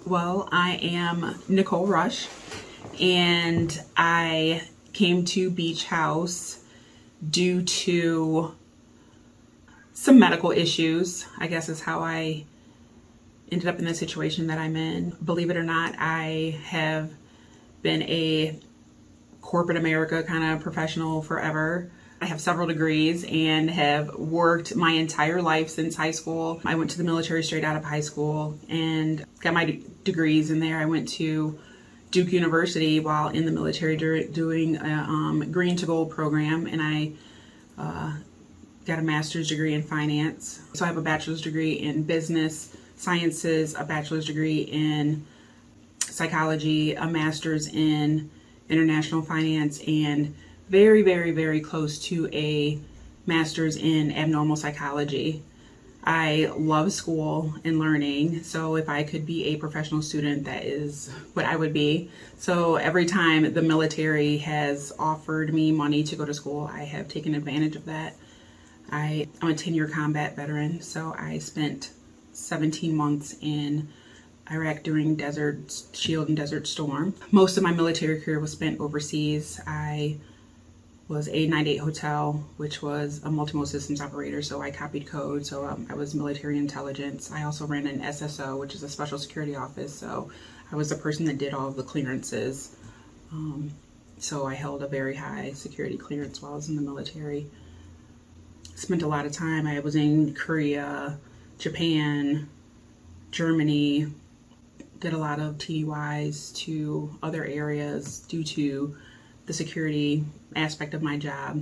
Well, I am Nicole Rush, and I came to Beach House due to some medical issues, I guess is how I ended up in the situation that I'm in. Believe it or not, I have been a corporate America kind of professional forever. I have several degrees and have worked my entire life since high school. I went to the military straight out of high school and got my degrees in there. I went to Duke University while in the military doing a Green to Gold program, and I got a master's degree in finance. So I have a bachelor's degree in business sciences, a bachelor's degree in psychology, a master's in international finance, and very, very, very close to a master's in abnormal psychology. I love school and learning, so if I could be a professional student, that is what I would be. So every time the military has offered me money to go to school, I have taken advantage of that. I'm a 10-year combat veteran, so I spent 17 months in Iraq during Desert Shield and Desert Storm. Most of my military career was spent overseas. I was a 98 Hotel, which was a multimodal systems operator, so I copied code, so I was military intelligence. I also ran an SSO, which is a special security office, so I was the person that did all of the clearances. So I held a very high security clearance while I was in the military. Spent a lot of time. I was in Korea, Japan, Germany, did a lot of TDYs to other areas due to the security aspect of my job.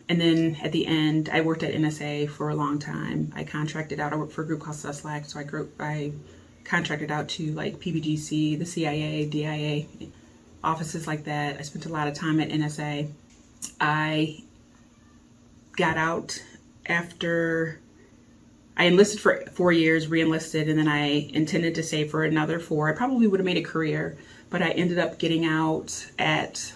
And then at the end, I worked at NSA for a long time. I contracted out. I worked for a group called SUSLAC, so I contracted out to like PBGC, the CIA, DIA, offices like that. I spent a lot of time at NSA. I got out after I enlisted for 4 years, re-enlisted, and then I intended to stay for another 4. I probably would have made a career, but I ended up getting out at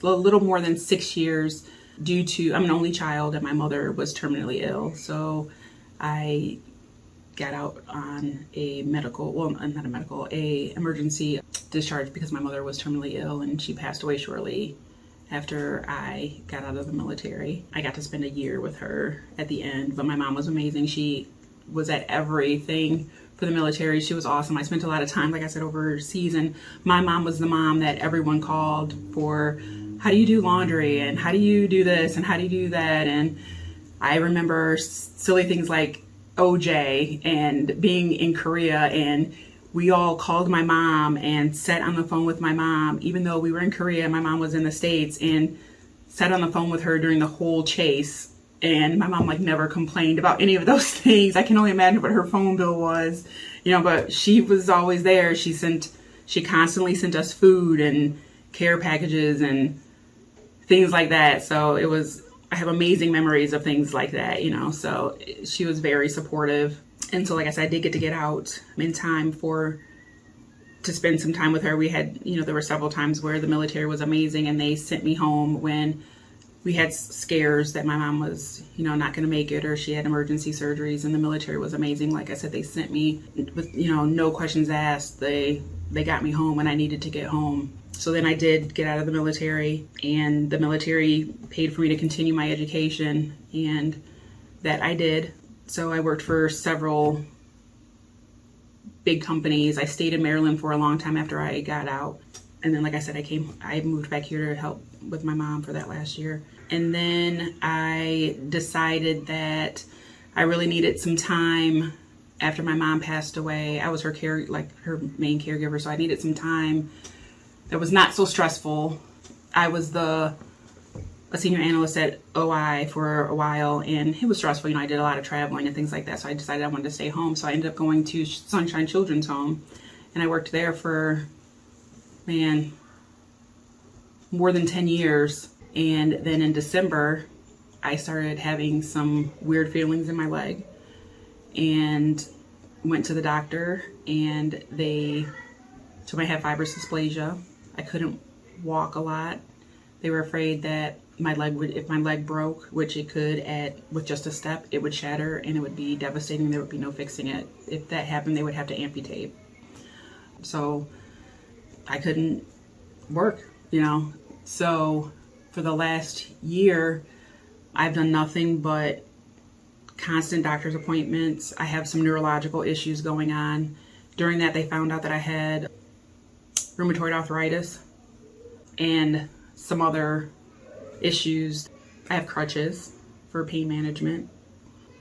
a little more than 6 years due to, I'm an only child and my mother was terminally ill. So I got out on a emergency discharge because my mother was terminally ill and she passed away shortly after I got out of the military. I got to spend a year with her at the end, but my mom was amazing. She was at everything for the military. She was awesome. I spent a lot of time, like I said, overseas, and my mom was the mom that everyone called for, how do you do laundry, and how do you do this, and how do you do that? And I remember silly things like OJ and being in Korea, and we all called my mom and sat on the phone with my mom, even though we were in Korea, my mom was in the States, and sat on the phone with her during the whole chase. And my mom never complained about any of those things. I can only imagine what her phone bill was, but she was always there. She constantly sent us food and care packages and things like that. So I have amazing memories of things like that, so she was very supportive. And so, like I said, I did get out in time to spend some time with her. We had, there were several times where the military was amazing and they sent me home when we had scares that my mom was, not going to make it, or she had emergency surgeries, and the military was amazing. Like I said, they sent me with, no questions asked. They got me home when I needed to get home. So then I did get out of the military, and the military paid for me to continue my education, and that I did. So I worked for several big companies. I stayed in Maryland for a long time after I got out. And then, like I said, I moved back here to help with my mom for that last year. And then I decided that I really needed some time after my mom passed away. I was her main caregiver, so I needed some time that was not so stressful. I was a senior analyst at OI for a while, and it was stressful. I did a lot of traveling and things like that, so I decided I wanted to stay home. So I ended up going to Sunshine Children's Home, and I worked there for, more than 10 years. And then in December, I started having some weird feelings in my leg and went to the doctor, and they told me I had fibrous dysplasia. I couldn't walk a lot. They were afraid that if my leg broke, which it could with just a step, it would shatter and it would be devastating. There would be no fixing it. If that happened, they would have to amputate. So I couldn't work, So for the last year, I've done nothing but constant doctor's appointments. I have some neurological issues going on. During that, they found out that I had rheumatoid arthritis and some other issues. I have crutches for pain management.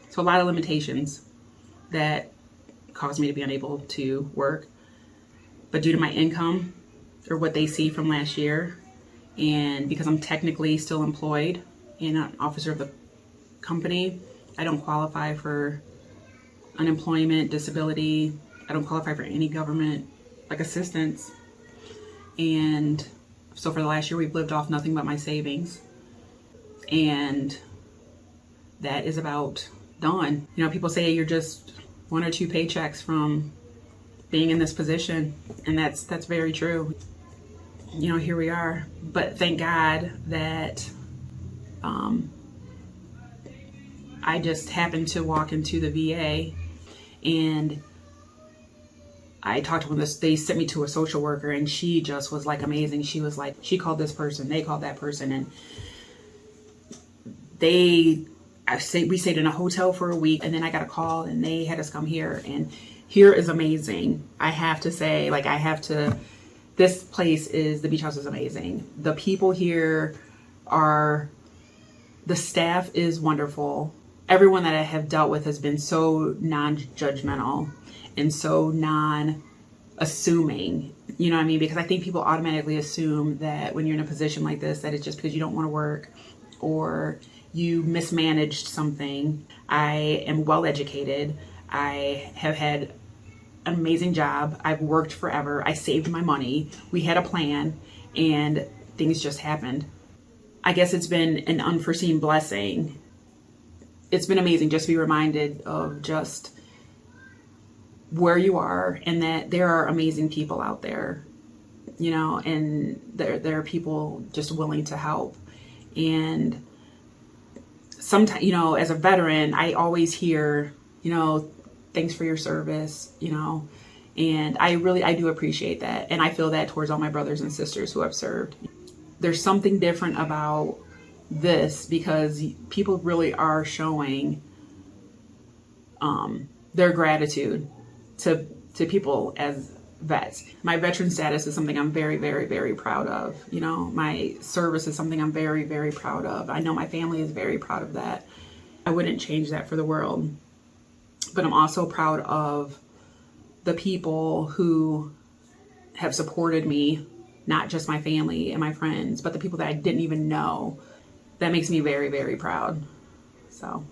So a lot of limitations that caused me to be unable to work. But due to my income, or what they see from last year, and because I'm technically still employed and an officer of the company, I don't qualify for unemployment, disability. I don't qualify for any government assistance. And so for the last year, we've lived off nothing but my savings. And that is about done. People say you're just 1 or 2 paychecks from being in this position. And that's very true. Here we are. But thank God that I just happened to walk into the VA, and I talked to them. They sent me to a social worker, and she just was amazing. She was she called this person, they called that person, and we stayed in a hotel for a week, and then I got a call, and they had us come here, and here is amazing. I have to say, this place the beach house is amazing. The people here the staff is wonderful. Everyone that I have dealt with has been so non-judgmental and so non-assuming, you know what I mean? Because I think people automatically assume that when you're in a position like this, that it's just because you don't want to work or you mismanaged something. I am well educated. I have had an amazing job. I've worked forever. I saved my money. We had a plan, and things just happened. I guess it's been an unforeseen blessing. It's been amazing just to be reminded of just where you are, and that there are amazing people out there, and there are people just willing to help. And sometimes, as a veteran, I always hear, thanks for your service, and I do appreciate that. And I feel that towards all my brothers and sisters who have served. There's something different about this because people really are showing their gratitude to people as vets. My veteran status is something I'm very, very, very proud of. My service is something I'm very, very proud of. I know my family is very proud of that. I wouldn't change that for the world. But I'm also proud of the people who have supported me, not just my family and my friends, but the people that I didn't even know. That makes me very, very proud. So